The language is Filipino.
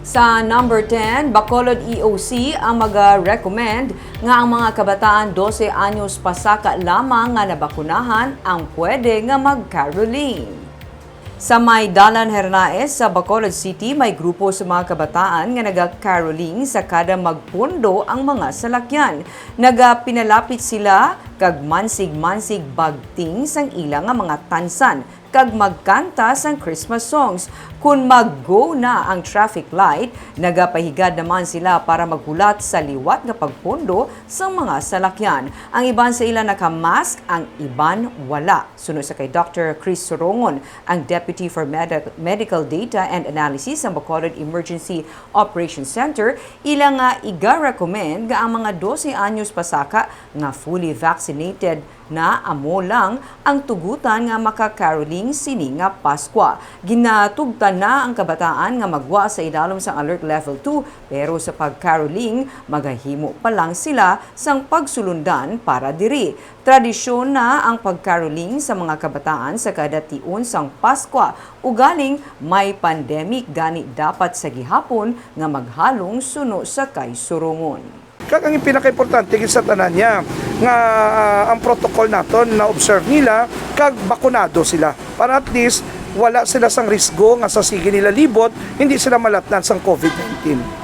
Sa number 10, Bacolod EOC ang mag-recommend nga ang mga kabataan 12 anyos pasaka lamang nga nabakunahan ang pwede nga mag-caroling. Sa may Dalan Hernaez sa Bacolod City, may grupo sa mga kabataan nga naga-caroling sa kada magpundo ang mga salakyan. Pinalapit sila kag mansig-mansig bagting sang ilang nga mga tansan kag magkanta sang Christmas songs. Kung mag-go na ang traffic light, nagapahigad naman sila para maghulat sa liwat nga pagpundo sa mga salakyan. Ang iban sa ila nakamask, ang iban wala. Sunod sa kay Dr. Chris Sorongon, ang Deputy for Medical Data and Analysis ng Bacolod Emergency Operations Center, ilang nga iga-recommend nga ang mga 12 anyos pasaka nga fully vaccinated na amo lang ang tugutan nga maka-caroling sini nga Paskwa. Ginatugtan na ang kabataan nga magwa sa idalom sa Alert Level 2 pero sa pag-caroling magahimo pa lang sila sang pagsulundan para diri. Tradisyon na ang pag-caroling sa mga kabataan sa kada tiun sang Paskwa. Ugaling may pandemic gani dapat sa gihapon nga maghalong suno sa kay Sorongon. Kag ang pinaka-importante sa tanan niya nga ang protocol naton na observe nila kag bakunado sila para at least wala sila sang risgo nga sa sige nila libot hindi sila malatnan sang COVID-19.